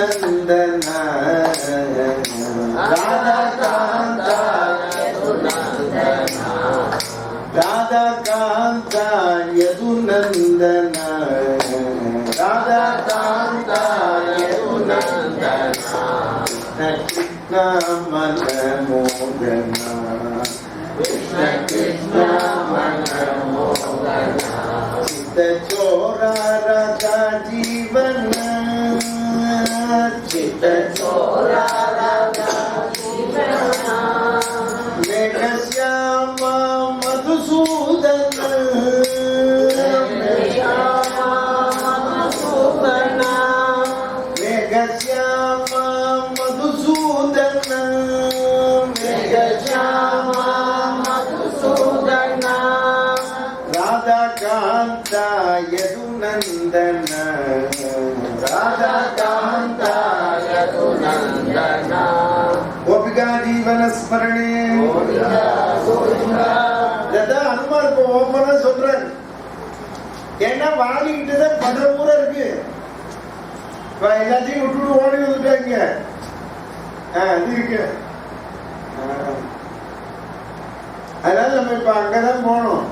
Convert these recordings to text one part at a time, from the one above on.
யதுநந்தனா ராதா காந்தா ராதா காந்தா யதுநந்தனா ராதா காந்தா யதுநந்தனா கிருஷ்ண மனமோகனா கிருஷ்ண கிருஷ்ண மனமோகனா சித்த சோரா ராதா ஜீவன சித்த சோரா ராதா ஜீவன மேಘಶ್ಯಾಮ ಮಧುಸೂದನ ಮೇಘಶ್ಯಾಮ ಮಧುಸೂದನ ಮೇಘಶ್ಯಾಮ ಮಧುಸೂದನ ರಾಧಾಕಾಂತ ಯದುನಂದನ ರಾಧಾಕಾಂತ ಯದುನಂದನ गोपिका जीवन स्मरणे அனுமார் இப்போ ஓப்பனா சொல்றேன். ஏன்னா வாங்கிக்கிட்டு தான் பண்ற ஊர இருக்கு. எல்லாத்தையும் விட்டுட்டு ஓடி வந்துட்டாங்க. அது இருக்கு. அதனால நம்ம இப்ப அங்கதான் போகணும்.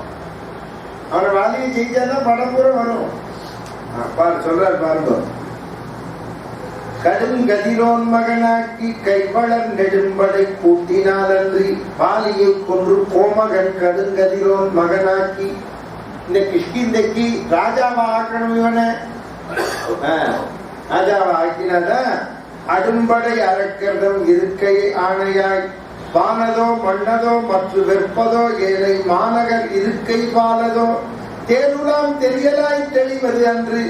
அவரை வாலியை ஜெயிச்சாதான் படம் பூரா வரும். பாரு சொல்றாரு பாருங்க. கடுங்கதிரோன் மகனாக்கி கைவளர் நெடும்படை பூட்டினாலன்றி பாலியை கொன்று கோமகன் கடுங்கதிரோன் மகனாக்கி இந்த கிஷ்கிந்தைக்கு ராஜாவா ஆக்கணும். இவனை ராஜாவா ஆக்கினாதா அடும்படை அரக்கர்தம் இருக்கை ஆணையாய் வானதோ மன்னதோ மற்றும் வெப்பதோ ஏழை மாநகர் இருக்கை பாலதோ தேருலாம் தெரியலாய் தெளிவது அன்று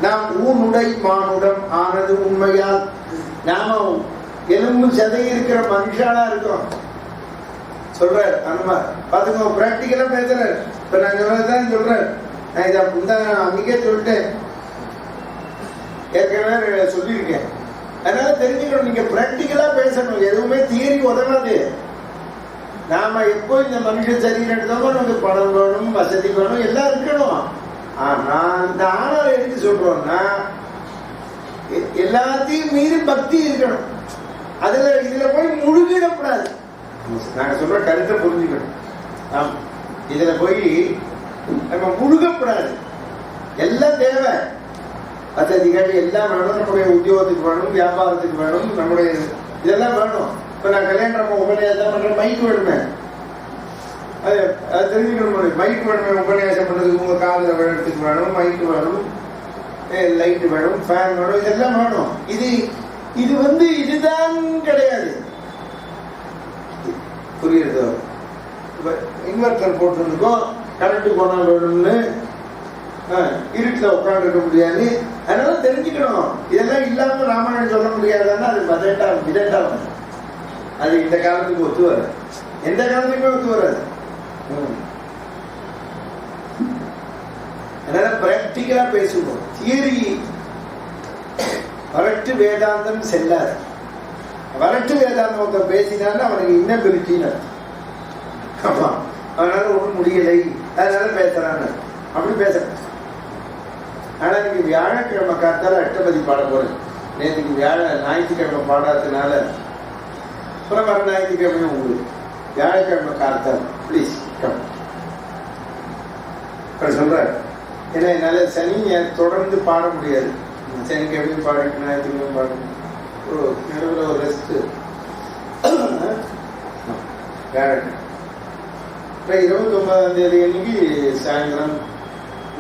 நாம் ஊனுடை மானுடம் ஆனது உண்மையால். நாம எலும்பு சதை இருக்கிற மனுஷாலா இருக்கோம் சொல்ற அனுமார். பாத்துக்கோ பிராக்டிக்கலா பேசுற. இப்ப நான் தான் சொல்றேன். நான் இதை அன்னைக்கே சொல்லிட்டேன், ஏற்கனவே சொல்லியிருக்கேன். அதனால தெரிஞ்சுக்கணும், நீங்க பிராக்டிக்கலா பேசணும். எதுவுமே தியரி உதவாது. நாம எப்போ இந்த மனுஷன் சரீரம் எடுத்தோமோ நமக்கு பணம் வேணும், வசதி வேணும், எல்லாம் இருக்கணும். ஆனா இந்த ஆணவம் எடுத்து சொல்றோம்னா எல்லாத்தையும் மீறி பக்தி இருக்கணும். இதுல போய் முழுகிடக்கூடாது. நாங்க சொல்ற கருத்தை புரிஞ்சுக்கணும். இதுல போய் நம்ம முழுகக்கூடாது. எல்லாம் தேவை, வசதிகள் எல்லாம் வேணும். நம்முடைய உத்தியோகத்துக்கு வேணும், வியாபாரத்துக்கு வேணும், நம்முடைய இதெல்லாம் வேணும். இப்ப நான் கல்யாணம் உபன்யாசம் பண்ற மைக் வேணுமே, அது தெரிஞ்சுக்கணும். மைக் வேணுமே உபன்யாசம் பண்றதுக்கு. உங்க காலில் விழறதுக்கு வேணும், மைக் வேணும், லைட் வேணும், ஃபேன் வேணும், இதெல்லாம் வேணும். இது இதுதான் கிடையாது. புரியுது? இன்வெர்டர் போட்டுருக்கோம், கரண்ட் போனா வேணும்னு இருட்டில் உட்காந்துருக்க முடியாது. அதனால தெரிஞ்சுக்கணும். இதெல்லாம் இல்லாம ராமாயணம் சொல்ல முடியாதுன்னா அது விதட்டா. அது இந்த காலத்துக்கு ஒத்து வராது, எந்த காலத்துக்குமே ஒத்து வராது. அதனால பிராக்டிக்கலா பேசுவோம். தியரி வரட்டு வேதாந்தம் செல்லாது. வரட்டு வேதாந்தம் ஒருத்தர் பேசினாலும் அவனுக்கு இன்னபிலிட்டின்னு ஆமா, அதனால ஒன்றும் முடியலை, அதனால பேசுறான்னு அப்படி பேசுறேன். ஆனா நீங்க வியாழக்கிழமை காத்தால அஷ்டபதி பாட போறேன். நேற்றுக்கு ஞாயிற்றுக்கிழமை பாடாததுனால அப்புறம் வர ஞாயிற்றுக்கிழமை உங்களுக்கு வியாழக்கிழமை காத்தால் ப்ளீஸ் கம் சொல்ற. ஏன்னா என்னால சனியை தொடர்ந்து பாட முடியாது. சனிக்கிழமையும் பாடணும், ஞாயிற்றுக்கிழமையும் பாடணும். ஒரு நடுவில் ஒரு ரெஸ்ட். வியாழக்கிழமை 29ஆம் தேதி அன்னைக்கு சாயந்தரம்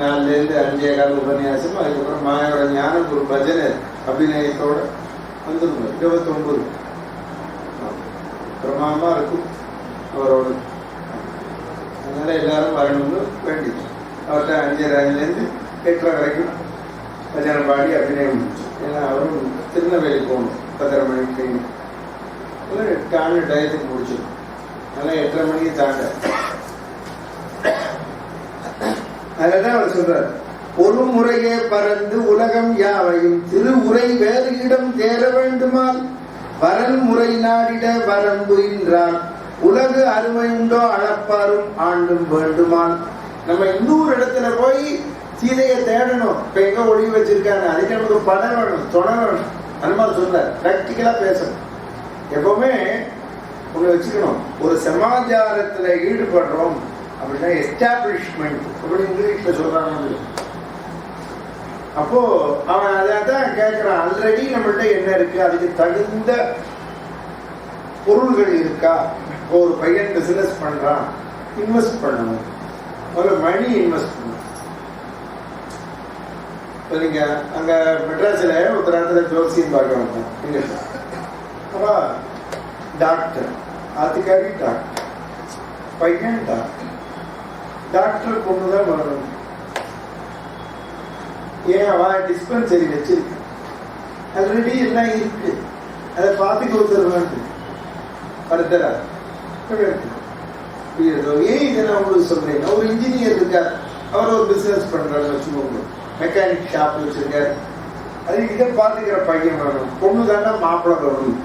4லேருந்து 5:15 உபன்யாசம். அதுக்கப்புறம் மாயோட ஞானம் ஒரு பஜனை அபிநயத்தோட வந்துருங்க. 29 பிரமாமா இருக்கும் அவரோட. அதனால எல்லாரும் வரணும்னு வேண்டிது. அவர்கிட்ட 5:30லேருந்து 8:30 வரைக்கும் பஜனை பாடி அபிநயம். ஏன்னா அவரும் திருநெல்வேலி போகணும் 10:30 மணிக்கு. காலையில் டயத்துக்கு முடிச்சிடும். அதனால 8:30 மணிக்கு தாண்ட. அதுதான் அவர் சொல்றார், ஒரு முறையே பறந்து உலகம் யாவையும் திரு உரை வேறு இடம் தேர வேண்டுமால் வரன் முறை நாடிட வரம்பு என்றார். உலகு அருமை உண்டோ அளப்பாரும் ஆண்டும் வேண்டுமால். நம்ம இன்னொரு இடத்துல போய் சீதையை தேடணும். இப்ப எங்க ஒளிவு வச்சிருக்காங்க, அதுக்கு நமக்கு படம் வேணும், துணை வேணும். அனுமார் சொல்ற பிராக்டிக்கலா பேசணும். எப்பவுமே ஒண்ணு வச்சுக்கணும், ஒரு சமாச்சாரத்துல ஈடுபடுறோம் அப்படின்னா எஸ்டாப்ளிஷ்மெண்ட் அப்படின்னு இங்கிலீஷ்ல சொல்றாங்க. அப்போ அவன் அதான் கேட்கிறான், ஆல்ரெடி நம்மள்ட்ட என்ன இருக்கு, அதுக்கு தகுந்த பொருள்கள் இருக்கா. ஒரு பையன் பிசினஸ் பண்றான், இன்வெஸ்ட் பண்ணணும், ஒரு மணி இன்வெஸ்ட் பண்ணணும். நீங்க அங்க மெட்ராஸ்ல ஒரு இடத்துல ஜோசியம் பார்க்க வந்தோம். அப்பா டாக்டர், அதுக்காக டாக்டர், பையன் டாக்டர், டாக்டர் கொண்டுதான் வரணும். ஏன் அவ டிஸ்பென்சரி வச்சிருக்கு, ஆல்ரெடி எல்லாம் இருக்கு, அதை பார்த்து கொடுத்துருவான். அடுத்தரா ஏன் இதை நான் உங்களுக்கு சொல்றேன், ஒரு இன்ஜினியர் இருக்கார், அவர் ஒரு பிசினஸ் பண்றாரு வச்சுக்கோங்க, மெக்கானிக் ஷாப் வச்சிருக்காரு. அது இதை பார்த்துக்கிற பையன் வரணும், பொண்ணு தானே மாப்பிள்ளை வரணும்.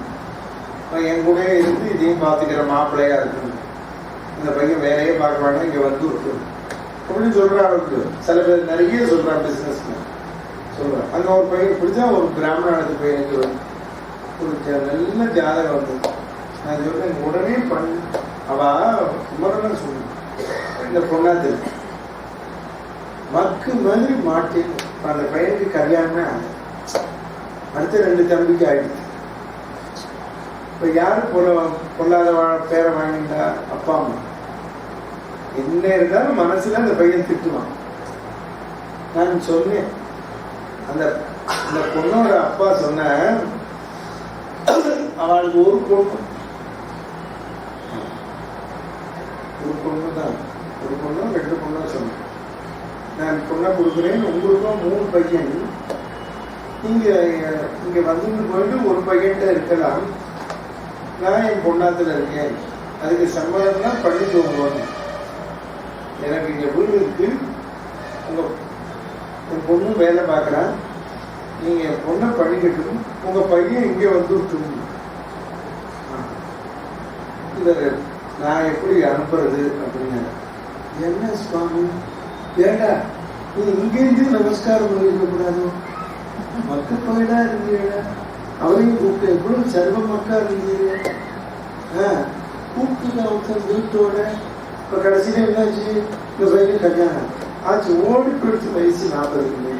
என் கூட இருந்து இதையும் பார்த்துக்கிற மாப்பிள்ளையா இருக்கணும். இந்த பையன் வேலையே பார்க்க வேண்டாம், இங்க வந்து இருக்கணும் அப்படின்னு சொல்றாரு. சில பேர் நிறைய சொல்றான், பிசினஸ் சொல்றான். அங்க ஒரு பையன் இப்படிதான் ஒரு பிராமணத்து பையனுக்கு ஒரு நல்ல ஜாதகம் வந்து நான் சொல்றேன், உடனே பண்ணு. அவ குமரன் சொல்லு, இந்த பொண்ணா தெரியும் மக்கு மாதிரி மாட்டேன். அந்த பையனுக்கு கல்யாணமே ஆகும், அடுத்த 2 தம்பிக்கு ஆயிடுச்சு. இப்ப யாரு பொல்லாத பேரை வாங்கிட்டா, அப்பா அம்மா. என்ன இருந்தாலும் மனசுல அந்த பையன் திட்டுவான். நான் சொன்னேன், அந்த பொண்ணோட அப்பா சொன்ன, அவளுக்கு ஒரு பொண்ணுதான், ஒரு பொண்ணு 2 பொண்ணா சொன்னேன். நான் பொண்ணை கொடுக்குறேன், உங்களுக்கும் 3 பையன். இங்க வந்து போயிட்டு ஒரு பையன்கிட்ட இருக்கலாம், நான் என் பொண்ணாத்துல இருக்கேன், அதுக்கு சம்பளம் தான் பண்ணி தோங்குவாங்க. எனக்கு இங்க வீடு இருக்கு, உங்க என் பொண்ணு வேலை பார்க்குறான், நீங்க என் பொண்ணை பண்ணிக்கட்டும், உங்க பையன் இங்கே வந்து விட்டுருங்க. நான் எப்படி அனுப்புறது அப்படின்னு. என்ன சுவாமி, ஏண்டா நீ இங்கிருந்து நமஸ்காரம் பண்ணிருக்க கூடாது, மக்க போயிடா இருந்தீங்க, அவரையும் கூப்பிட்டு எவ்வளவு சர்வ மக்கா இருந்தீங்க, கூப்பிட்டு அவசரம் வீட்டோட. இப்ப கடைசியில என்னாச்சு, இந்த பையன் கல்யாணம் ஆச்சு, ஓடி போயிடுச்சு, வயசு 40.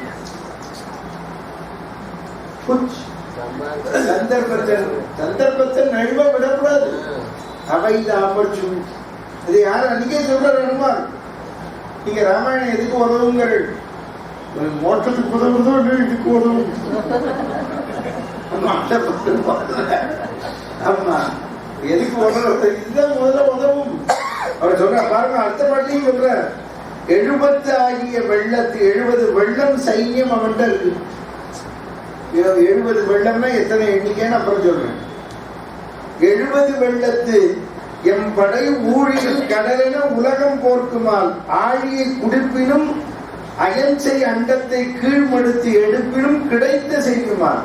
சந்தர்ப்பத்தை நழுவ விடக்கூடாது. அவை இந்த ஆப்பர்ச்சுனிட்டி. இது யாரும் அன்னைக்கே சொல்றாருமா, நீங்க ராமாயணம் எதுக்கு உதவுங்கள், மோட்டத்துக்கு உதவுதோ இல்லை இதுக்கு உதவும். ஆமா, எதுக்கு உதவு, இதுதான் முதல்ல உதவும். அவர் சொல்ற பாருங்க, அடுத்த பாட்டிலையும் சொல்ற, 70 ஆகிய வெள்ளத்து 70 வெள்ளம் சைன்யம் அவன்கிட்ட இருக்கு. 70 வெள்ளம்னா எத்தனை எண்ணிக்கைன்னு அப்புறம் சொல்றேன். 70 வெள்ளத்து எம் படை ஊழில் கடலென உலகம் போர்க்குமால் ஆழியை குடிப்பினும் அயன்சை அண்டத்தை கீழ்மடுத்து எடுப்பினும் கிடைத்த செய்யுமால்.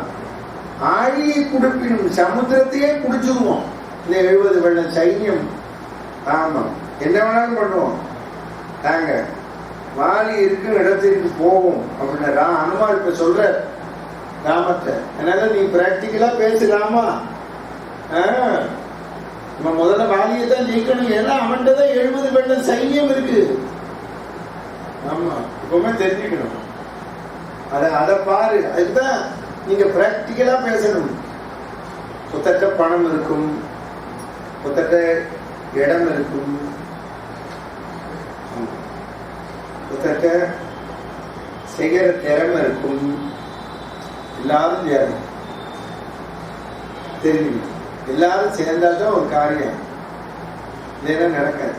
ஆழியை குடிப்பினும் சமுத்திரத்தையே குடிச்சுக்குவோம் இந்த 70 வெள்ளம் சைன்யம். ஆமா, என்ன வேணாலும் பண்ணுவோம் நாங்க, வாலி இருக்கிற இடத்திற்கு போவோம் அப்படின்னு அனுமார் இப்ப சொல்ற ராமத்தை. அதனால நீ பிராக்டிக்கலா பேசலாமா, நம்ம முதல்ல வாலியை தான் ஜெயிக்கணும், ஏன்னா அவன்கிட்ட தான் 70 வெள்ளம் சைன்யம் இருக்கு. ஆமா, இப்பவுமே தெரிஞ்சுக்கணும், அதை பாரு. அதுதான் நீங்க பிராக்டிக்கலா பேசணும். புத்தட்ட பணம் இருக்கும், புத்தட்ட இடம் இருக்கும், புத்தட்ட செய்கிற திறமை இருக்கும். எல்லாரும் சேரணும், தெரிஞ்சுக்கணும். எல்லாரும் சேர்ந்தாதான் ஒரு காரியம், இல்லைன்னா நடக்காது.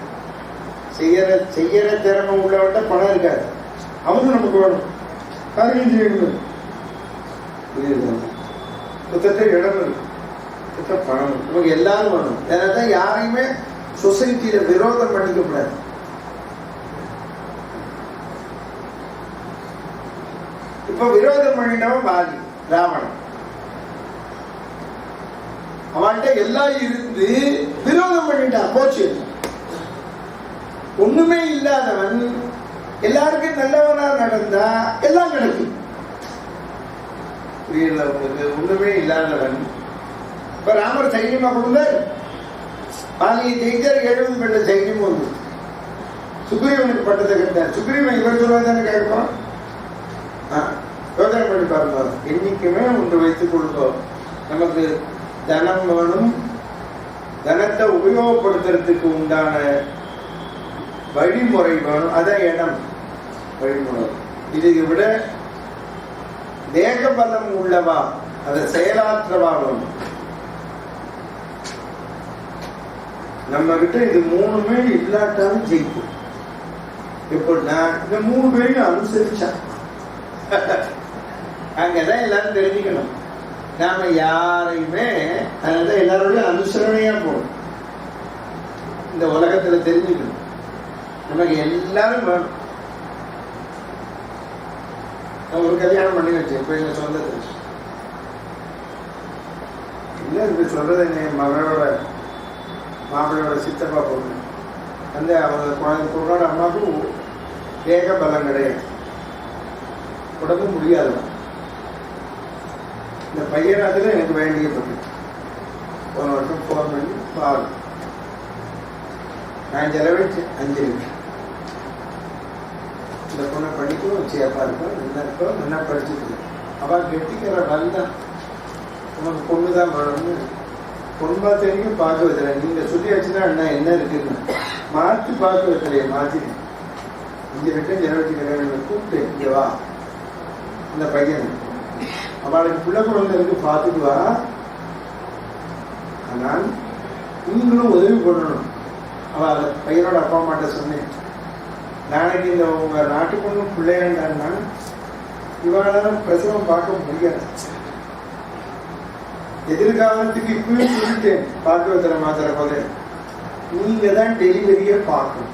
செய்யற திறமை உள்ளவட்ட பணம் இருக்காது, அவங்க நமக்கு வேணும், காரியம் செய்யணும். புத்தட்ட இடம் இருக்கு, புத்தட்ட பணம், நமக்கு எல்லாரும் வேணும். ஏன்னாதான் யாரையுமே சொசைட்டியில விரோதம் பண்ணிக்க கூடாது. இப்ப விரோதம் பண்ணினவன் வாலி, ராவணன். அவன்கிட்ட எல்லாம் இருந்து விரோதம் பண்ணிட்டான், போச்சு. ஒண்ணுமே இல்லாதவன் எல்லாருக்கும் நல்லவனா நடந்தா எல்லாம் கிடைக்கும். புரியல உங்களுக்கு? ஒண்ணுமே இல்லாதவன். இப்ப ராமர் சைன்யமா கொடுத்தார், பாலியை ஜெயிச்சார், 70 பேர்ல சைன்யம் வந்து சுக்ரீவனுக்கு பட்டத்தை கட்டார். சுக்ரீவன் இவர் சொல்வதானே கேட்பான். யோசனை பண்ணி பாருங்க. என்னைக்குமே ஒன்று வைத்துக் கொள்வோம், நமக்கு தனம் வேணும், தனத்தை உபயோகப்படுத்துறதுக்கு உண்டான வழிமுறை வேணும். அதான் இடம் வழிமுறை. இதை விட தேக பலம் உள்ளவா, அதை செயலாற்றவா வேணும். நம்ம கிட்ட இது 3 பேர் இல்லாட்டாலும் ஜெயிக்கும். எப்படின்னா இந்த 3 பேரையும் அனுசரிச்சா அங்கதான் எல்லாரும் தெரிஞ்சுக்கணும். நாம யாரையுமே அதனால எல்லாரோடையும் அனுசரணையா போகணும். இந்த உலகத்துல தெரிஞ்சுக்கணும், நமக்கு எல்லாரும் வேணும். நான் ஒரு கல்யாணம் பண்ணி வச்சேன். இப்ப எங்க சொந்தத்துல இல்ல இப்ப சொல்றது என் மகளோட மாப்பிள்ளையோட சித்தப்பா பொண்ணு வந்து அவங்க பொண்ணோட அம்மாவுக்கு தேக பலம் கிடையாது, உடம்பு முடியாதுதான். இந்த பையன் அதுல எனக்கு வேண்டிய பொண்ணு போன வருஷம் ஃபோன் பண்ணி பாரு, நான் செலவழிச்சு 5 நிமிஷம் இந்த பொண்ணை படிக்கும், சேப்பா இருக்கும், என்ன இருக்கோ என்ன படிச்சுட்டு அவ கெட்டிக்கிற வந்தான். உனக்கு பொண்ணுதான் வேணும்னு பொண்ணா தெரியும் பார்க்க வைக்கல. நீங்க சொல்லியாச்சுன்னா அண்ணா என்ன இருக்குன்னு மாற்றி பார்க்க வைக்கலையே, மாற்றி 5 நிமிஷம் செலவழிச்சுக்கிறேன். கூப்பிட்டு இங்க வா, இந்த பையன் அவளுக்கு பிள்ளை குழந்தை இருக்கு பார்த்துட்டு வா, ஆனால் நீங்களும் உதவி பண்ணணும். அவள் பையனோட அப்பா அம்மாட்ட சொன்னேன், நாளைக்கு இந்த உங்க நாட்டு பொண்ணு பிள்ளையாண்டான்னா இவளால பிரசவம் பார்க்க முடியாது. எதிர்காலத்துக்கு இப்பவே சொல்லிட்டேன், பார்க்க வைக்கிற மாத்திர போல நீங்க தான் டெலிவரிய பார்க்கணும்,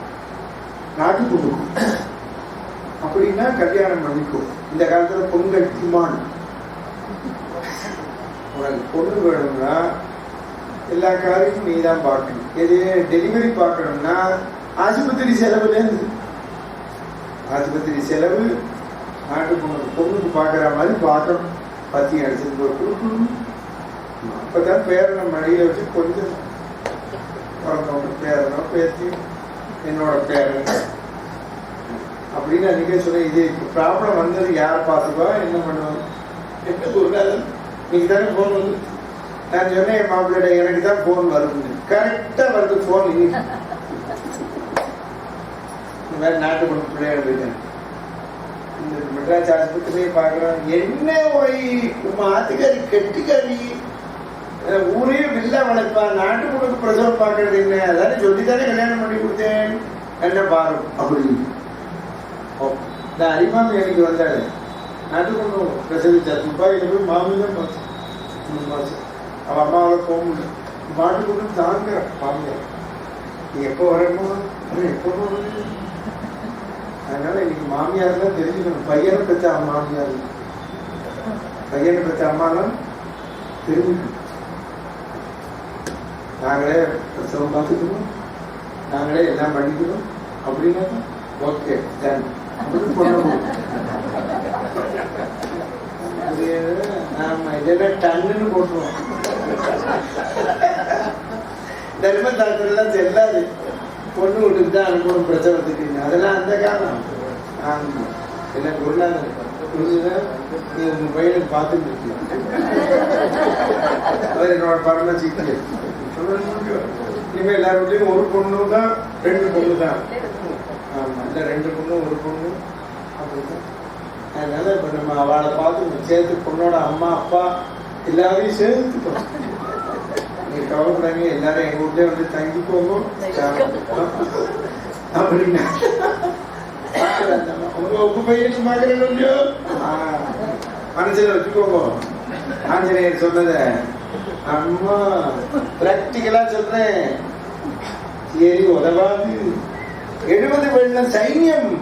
நாட்டு பொண்ணுக்கும். அப்படின்னா கல்யாணம் பண்ணிக்கும். இந்த காலத்துல பொங்கல் டிமாண்ட். உனக்கு பொண்ணு வேணும்னா எல்லா காரியமும் நீ தான் பார்க்கணும். எது டெலிவரி பார்க்கணும்னா ஆஸ்பத்திரி செலவுலேருந்து, ஆஸ்பத்திரி செலவு நாட்டு பொண்ணுக்கு பார்க்குற மாதிரி பார்க்கணும். பத்தி அடிச்சது கொடுக்கணும். அப்பதான் பேரனை மடியில வச்சு கொஞ்சம் பிறந்தவங்க பேரனோ பேத்தி என்னோட பேரன் அப்படின்னு அன்றைக்கே சொன்னேன். இது ப்ராப்ளம் வந்தது யார் பார்த்துப்பா, என்ன பண்ணுவாங்க, என்ன சொல்றாரு. நீங்க தானே போன் வந்து நான் சொன்னேன், என் மாப்பிள்ளை எனக்கு தான் போன் வருது, கரெக்டா வருது போன். இந்த மாதிரி நாட்டு பொண்ணு பிள்ளையாடு போயிட்டேன். இந்த மெட்ராஸ் ஆஸ்பத்திரியே பார்க்குறோம். என்ன போய் உங்க ஆத்துக்காரி கெட்டிக்காரி ஊரே வில்லா வளர்ப்பா, நாட்டு பொண்ணுக்கு பிரசவம் பார்க்கறது என்ன, அதானே சொல்லித்தானே கல்யாணம் பண்ணி கொடுத்தேன், என்ன பாரு அப்படின்னு. இந்த அரிமாமி அன்னைக்கு வந்தாரு, நாட்டு பொண்ணு பிரசவிச்சா, துப்பாக்கில போய் மாமிதான் பார்த்து 3 மாசம். அவன் அம்மாவோட போக முடியல, மாட்டு பொண்ணு தாங்க மாமியார், நீ எப்போ வரணுமோ எப்போ வரணும். அதனால இன்னைக்கு மாமியார் தான் தெரிஞ்சுக்கணும். பையனை பெற்ற மாமியார், பையனை பெற்ற அம்மாலாம் தெரிஞ்சுக்கணும். நாங்களே பிரசவம் பார்த்துக்கணும், நாங்களே எல்லாம் பண்ணிக்கணும் அப்படின்னா ஓகே டன் அப்படின்னு பண்ணணும். நாம இதெல்லாம் டன்னுன்னு போட்டுருவோம். தர்மசாஸ்திரம் செல்லாது, பொண்ணு வீட்டுக்கு தான் அனுப்பணும் பிரசவத்துக்கு. அதெல்லாம் அந்த காலம். ஆமா என்ன பொருளாதார புரிஞ்சுதான் நீ உங்க பையனுக்கு பார்த்துட்டு இருக்க. அவர் என்னோட பரமசிக்கு இனிமே எல்லாரும் வீட்லயும் ஒரு பொண்ணு தான் 2 பொண்ணு தான். ஆமா இல்ல 2 பொண்ணு 1 பொண்ணு அப்படிதான். அதனால இப்ப நம்ம அவளை பார்த்து சேர்த்து பொண்ணோட அம்மா அப்பா எல்லாரையும் சேர்த்துக்கணும். நீங்க கவலைப்படாங்க, எல்லாரும் எங்க வீட்லயே வந்து தங்கி போகும் அப்படின்னா உங்க பையனுக்கு பாக்குறேன் இல்லையோ மனசுல வச்சுக்கோங்க. ஆஞ்சநேயர் சொன்னத அம்மா பிராக்டிகலா சொல்றேன், சரி உதவாது. 70 வெள்ளம் சைன்யம்.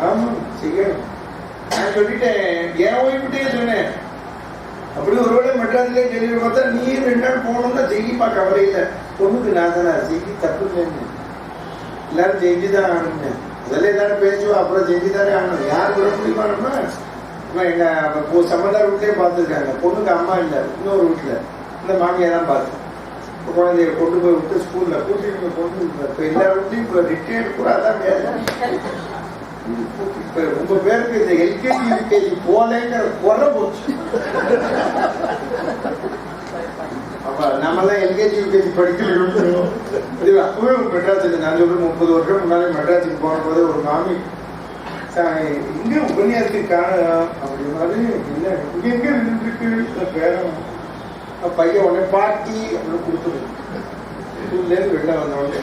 ஆமா செய்யணும். நான் சொல்லிட்டேன், ஏன் ஓய்விட்டே சொன்னேன். அப்படி ஒருவேளை மெட்ராஸ்லயே டெலிவரி பார்த்தா நீ 2 நாள் போகணும்னா செய்யுமா, கவலை இல்லை. பொண்ணுக்கு நான் தானே செய்ய தப்பு இல்லைன்னு எல்லாரும் செஞ்சுதான் ஆகணுங்க. அதெல்லாம் எல்லாரும் பேசுவோம், அப்புறம் செஞ்சுதானே ஆகணும். யார் விட முடியுமா நம்ம எங்க சம்பந்தார் வீட்லயே பார்த்துருக்காங்க. பொண்ணுக்கு அம்மா இல்லை, இன்னொரு வீட்டுல இந்த மாமியார் தான் பார்த்து குழந்தைய கொண்டு போய் விட்டு ஸ்கூல்ல கூட்டிட்டு கொண்டு இப்ப எல்லா வீட்லயும் இப்ப ரிட்டையர்ட் கூட அதான் இப்ப ரொம்ப பேருக்கு இந்த எல்கேஜி யூகேஜி போலங்கிற குறை போச்சு. அப்ப நம்மளாம் எல்கேஜி யூகேஜி படிக்கணும். அப்பவே மெட்ராஸுக்கு நான் சொல்றேன் 30 வருஷம் முன்னாலே மெட்ராஸுக்கு போன போது ஒரு மாமி இங்க உபன்யாசத்துக்கு காணும் அப்படி மாதிரி இல்லை இங்க எங்க நின்றுருக்கு பேரம். பையன் உடனே பாட்டி அப்படின்னு கொடுத்துரு. ஸ்கூல்ல இருந்து வெளில வந்த உடனே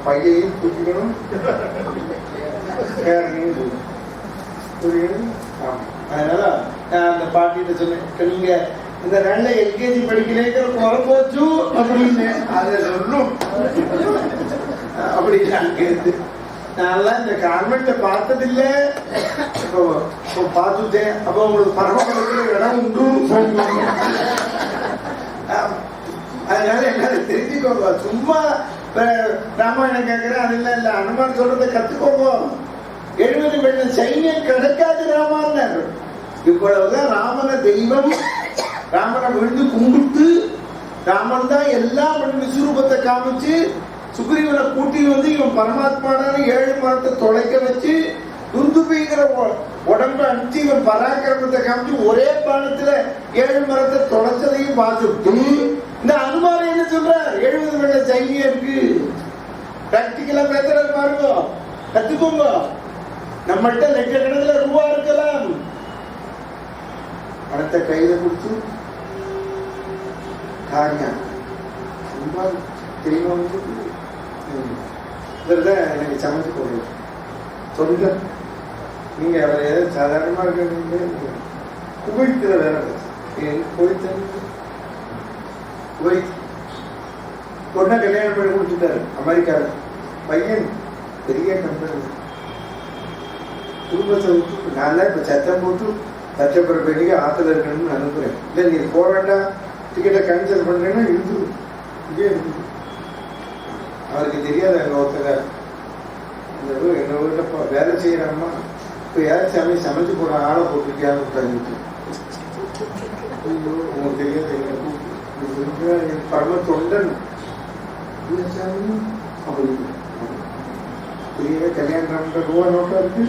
பையையும் தூக்கிக்கணும் பேரனையும் புரியுது. அதனால நான் அந்த பாட்டிகிட்ட சொன்னேன், நீங்க இந்த நல்ல எல்கேஜி படிக்கலைங்கிற குறை போச்சு அப்படின்னு அதை சொல்லும். அப்படி அங்கிருந்து நான்லாம் இந்த கான்வென்ட்டை பார்த்ததில்ல, இப்போ பார்த்துட்டேன். அப்போ உங்களுக்கு பரவாயில்ல இடம் உண்டு. அதனால என்னால தெரிஞ்சுக்கோங்க. சும்மா ராமாயணம் கேட்கிறேன் அது இல்லை இல்லை அனுமான் சொல்றதை கத்துக்கோங்க. 70 வெள்ளம் சைன்யம் கிடைக்காது ராமான். இவ்வளவுதான் ராமனை தெய்வம். ராமனை விழுந்து கும்பிட்டு ராமன் தான் எல்லாம் விஸ்வரூபத்தை காமிச்சு சுக்ரீவனை கூட்டி வந்து இவன் பரமாத்மான 7 மரத்தை தொலைக்க வச்சு துந்துபிங்கிற உடம்பு அனுப்பிச்சு இவன் பராக்கிரமத்தை காமிச்சு ஒரே பானத்துல 7 மரத்தை தொலைச்சதையும் பார்த்துட்டு இந்த அனுமானம் என்ன சொல்றார்? 70 வெள்ள சைன்யம் இருக்கு. பிராக்டிக்கலா பேசுறது பாருங்க, கத்துக்கோங்க. நம்மகிட்ட லட்சக்கணக்கில் ரூபா இருக்கலாம், பணத்தை கையில கொடுத்து காரியம் தெரியுமா? எனக்கு சமைச்சு போடுறது சொல்லுங்க. நீங்க அவர் ஏதாவது சாதாரணமா இருக்க குவைத்துல வேற குவைத் பொண்ணை கல்யாணம் பண்ணி கொடுத்துட்டாரு அமெரிக்காவில். பையன் பெரிய கம்பெனி குடும்பத்தை விட்டு நான் தான் இப்ப சத்தம் போட்டு லட்சப்புற பெண்ணிக்கு ஆத்துல இருக்கணும்னு அனுப்புறேன். இல்லை நீங்க போக வேண்டாம், டிக்கெட்டை கேன்சல் பண்றேன்னா இருந்து இங்கே இருந்து. அவருக்கு தெரியாது அங்க ஒருத்தர் எங்க வீட்டுல வேலை செய்யறாங்கம்மா இப்ப யாரும் சமைச்சு போற ஆளை போட்டுருக்கியான்னு உங்களுக்கு தெரியாது பரம தொண்டன் அப்படி பெரிய கல்யாணம் ரூபா நோட்டா இருக்கு.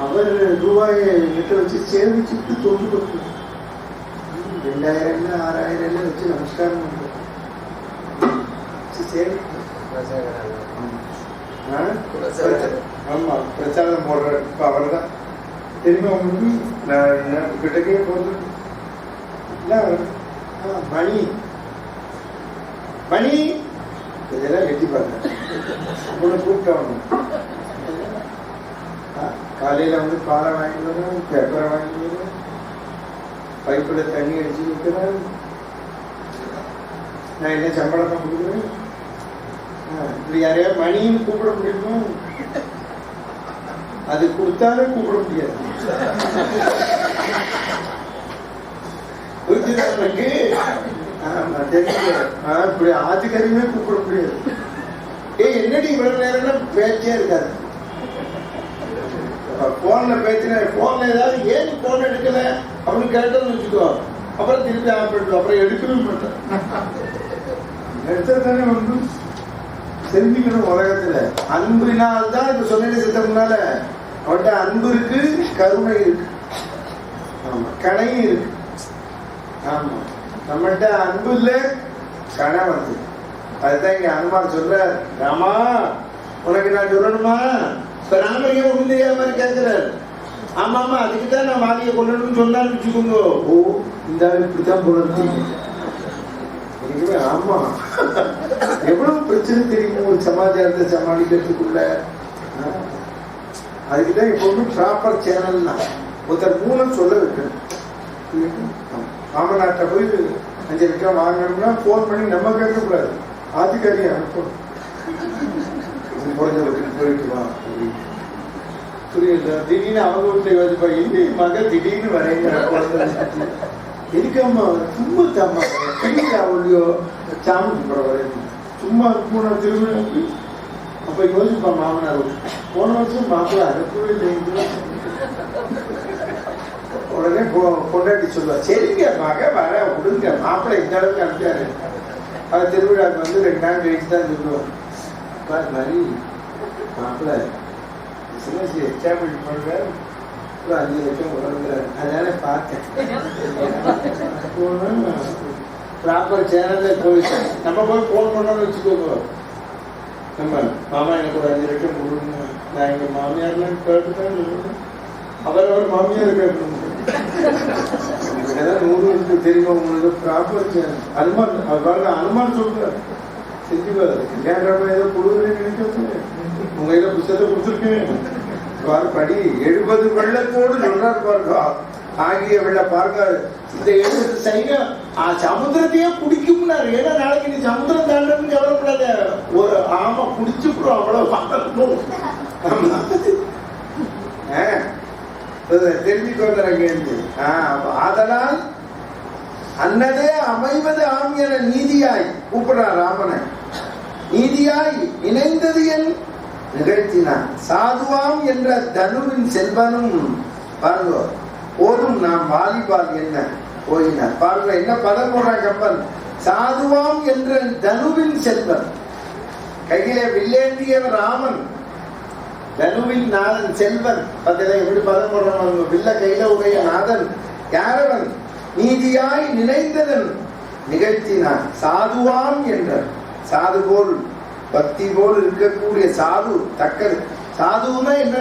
அவர் ரூபாயை நெட்ட வச்சு சேமிச்சுட்டு தொண்டு கொடுத்து 2000 6000 வச்சு நமஸ்காரம் பண்றோம். ஆமா பிரச்சாரம் போடுற இப்ப அவர் தான் தெரியுமா உங்களுக்கு? நான் கிட்டக்கே போது மணி மணி இதெல்லாம் வெட்டி பார்த்தேன். கூப்பிட்டவங்க காலையில வந்து பாலை வாங்கிட்டு வரேன், பேப்பரை வாங்கிட்டு வரேன், பைப்புல தண்ணி அடிச்சு வைக்கிறேன். நான் என்ன சம்பளத்தை கொடுக்குறேன். இப்படி யாரையா மணின்னு கூப்பிட முடியுமா? அது கொடுத்தாலும் கூப்பிட முடியாது. இப்படி ஆத்துக்காரியுமே கூப்பிட முடியாது. என்னடி இவ்வளவு நேரம் பேச்சே இருக்காது. போன்ல பேசின போன்ல ஏதாவது ஏன் போன் எடுக்கல அப்படின்னு கேட்டோம்னு வச்சுக்கோ, அப்புறம் திருப்பி ஆஃப் பண்ணிட்டு அப்புறம் எடுக்கவே மாட்டேன். எடுத்ததானே வந்து தெரிஞ்சுக்கணும். உலகத்துல அன்பினால் தான் இப்ப சொன்ன சித்தம்னால அவன்கிட்ட அன்பு இருக்கு, கருணை இருக்கு, ஆமா கணையும் இருக்கு. ஆமா நம்மகிட்ட அன்பு இல்ல, கணை வருது. அதுதான் இங்க அனுமான் சொல்ற, ராமா உனக்கு நான் சொல்லணுமா? இப்ப ராமரையே ஒண்ணு தெரியாம கேட்கிறாரு. ஆமா ஆமா அதுக்குதான் நான் மாலியை கொள்ளணும்னு சொன்னான்னு வச்சுக்கோங்க. ஓ இந்த இப்படித்தான் போல. ஆமா எவ்வளவு பிரச்சனை தெரியுமோ ஒரு சமாச்சாரத்தை சமாளிக்கிறதுக்குள்ள. அதுக்குதான் எப்பவுமே ப்ராப்பர் சேனல் தான். ஒருத்தர் மூலம் சொல்ல வைக்கணும். மாமநாட்டை போய் 5 லட்சம் வாங்கணும்னா போன் பண்ணி நம்ம கேட்கக்கூடாது, ஆதிக்காரியை அனுப்பணும். குறைஞ்சவருக்கு போயிட்டு வா புரியுது. திடீர்னு அவங்க வீட்டுல யோசிப்பா, என்ன மக திடீர்னு வரைங்கிற குழந்தை இருக்காமா சும்மா தாமா ஒல்லியோ சாமிக்கு போட வரைக்கும் சும்மா போன திரும்ப அப்ப யோசிப்பான் மாமனார், போன வருஷம் மாப்பிள்ள அனுப்பவே இல்லை. உடனே கொண்டாடி சொல்லுவா, சரிங்க மக வர விடுங்க, மாப்பிள்ளை இந்த அளவுக்கு அனுப்பிச்சாரு. அவர் திருவிழாவுக்கு வந்து 2 நாள் கழிச்சு தான் சொல்லுவோம், இது மாதிரி மாப்பிள்ளை பிசினஸ் எஸ்டாப்ளிஷ் பண்றாரு, ஒரு 5 லட்சம் உடம்புறாரு, அதனால பார்த்தேன். ப்ராப்பர் சேனல்ல போயிட்டேன். நம்ம போய் போன் பண்ணோம்னு வச்சுக்கோங்க, நம்ம மாமா எனக்கு ஒரு 5 லட்சம் கொடுங்க, நான் எங்க மாமியார்லாம் கேட்டுதான் சொல்லுவேன், அவர் மாமியார் கேட்கணும். 100 தெரியுமா உங்களுக்கு? ப்ராப்பர் சேனல் அனுமான், அவர் அனுமான் சொல்றாரு, செஞ்சுவாரு. கல்யாணமா ஏதோ கொடுக்குறேன்னு நினைக்க, உங்க கையில புத்தகத்தை கொடுத்துருக்கேன் படி 70 வெள்ளத்தோடு சொல்றாரு பாருங்க, ஆகிய வெள்ள பாருங்க. இந்த 70 சைனம் சமுத்திரத்தையே குடிக்கும்னாரு. ஏன்னா நாளைக்கு நீ சமுத்திரம் தாண்டன்னு கவலைப்படாத, ஒரு ஆமா குடிச்சுக்கிறோம், அவ்வளவு தெரிஞ்சுக்கோங்க. அதனால் அன்னதே அமைவது ஆம் என நீதியாய் கூப்பிடுறார் ராமனை. நீதியாய் இணைந்தது என் நிகழ்த்தினான். சாதுவாம் என்ற தனுவின் செல்வனும் பாருங்க, போதும் நாம் வாலிபால் என்ன போயினார். பாருங்க என்ன பதம் போடுறான் கம்பன், சாதுவாம் என்ற தனுவின் செல்வன். கையிலே வில்லேந்தியவர் ராமன், தனுவின் நாதன் செல்வன். பதில எப்படி பதம் போடுறான், வில்ல கையில உடைய நாதன் யாரவன்? நீதியாய் நினைந்ததன் நிகழ்த்தினான். சாதுவாம் என்ற சாது போல் பக்தி போல் இருக்கக்கூடிய சாது தக்கது. சாதுன்னா என்ன?